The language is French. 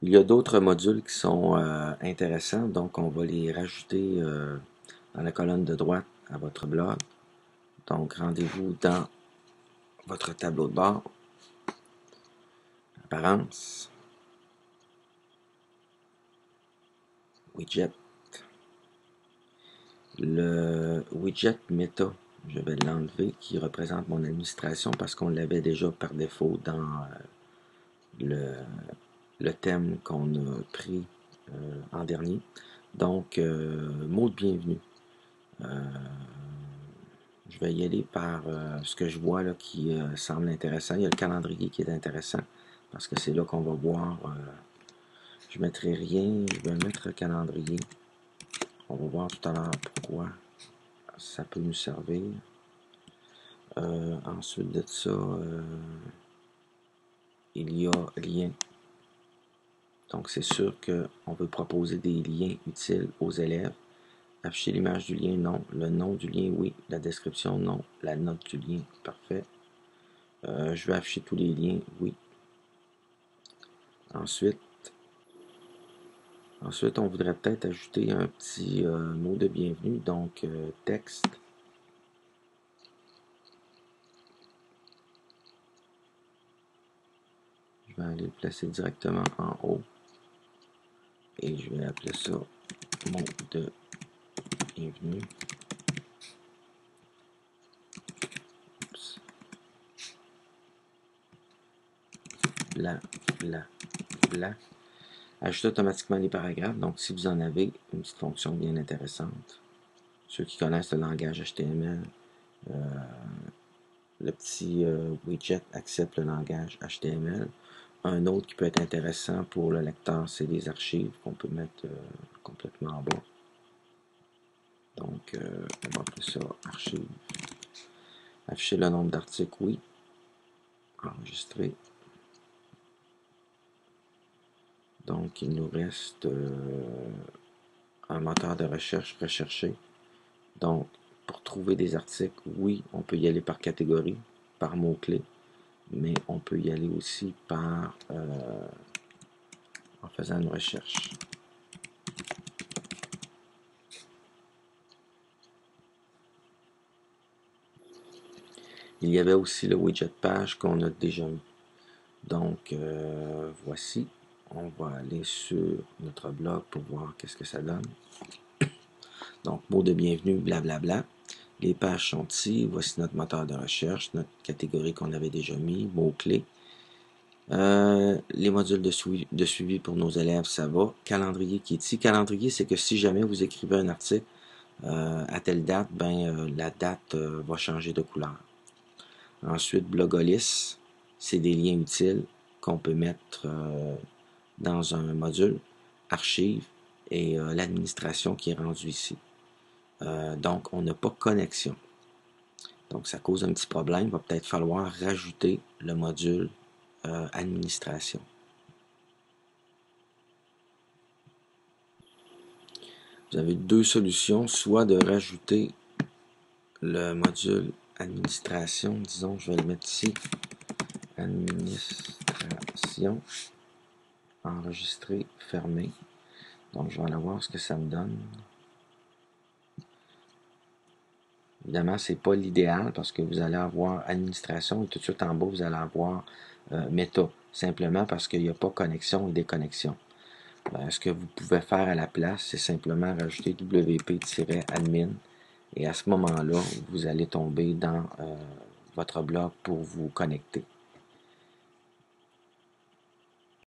Il y a d'autres modules qui sont intéressants, donc on va les rajouter dans la colonne de droite à votre blog. Donc rendez-vous dans votre tableau de bord, apparence, widget. Le widget Meta, je vais l'enlever, qui représente mon administration parce qu'on l'avait déjà par défaut dans le thème qu'on a pris en dernier. Donc, mot de bienvenue. Je vais y aller par ce que je vois là qui semble intéressant. Il y a le calendrier qui est intéressant parce que c'est là qu'on va voir. Je ne mettrai rien, je vais mettre le calendrier. On va voir tout à l'heure pourquoi ça peut nous servir. Ensuite de ça, il y a lien. Donc c'est sûr qu'on veut proposer des liens utiles aux élèves. Afficher l'image du lien, non. Le nom du lien, oui. La description, non. La note du lien, parfait. Je vais afficher tous les liens, oui. Ensuite, on voudrait peut-être ajouter un petit mot de bienvenue, donc texte. Je vais aller le placer directement en haut. Et je vais appeler ça mot de bienvenue. Oups. Bla, bla, bla. Ajoute automatiquement les paragraphes. Donc, si vous en avez, une petite fonction bien intéressante. Ceux qui connaissent le langage HTML, le petit widget accepte le langage HTML. Un autre qui peut être intéressant pour le lecteur, c'est les archives qu'on peut mettre complètement en bas. Donc, on va appeler ça archives. Afficher le nombre d'articles, oui. Enregistrer. Donc, il nous reste un moteur de recherche recherché. Donc, pour trouver des articles, oui, on peut y aller par catégorie, par mots-clés, mais on peut y aller aussi par en faisant une recherche. Il y avait aussi le widget page qu'on a déjà mis. Donc, voici. On va aller sur notre blog pour voir qu'est-ce que ça donne. Donc, mot de bienvenue, blablabla. Les pages sont ici. Voici notre moteur de recherche, notre catégorie qu'on avait déjà mis, mots-clés. Les modules de suivi pour nos élèves, ça va. Calendrier qui est ici. Calendrier, c'est que si jamais vous écrivez un article à telle date, la date va changer de couleur. Ensuite, Blogolis, c'est des liens utiles qu'on peut mettre dans un module, archive et l'administration qui est rendue ici. Donc, on n'a pas connexion. Donc, ça cause un petit problème. Il va peut-être falloir rajouter le module administration. Vous avez deux solutions, soit de rajouter le module administration, disons, je vais le mettre ici, administration, enregistrer, fermer. Donc, je vais aller voir ce que ça me donne. Évidemment, ce n'est pas l'idéal parce que vous allez avoir administration et tout de suite en bas, vous allez avoir méta. Simplement parce qu'il n'y a pas connexion et déconnexion. Ce que vous pouvez faire à la place, c'est simplement rajouter wp-admin et à ce moment-là, vous allez tomber dans votre blog pour vous connecter.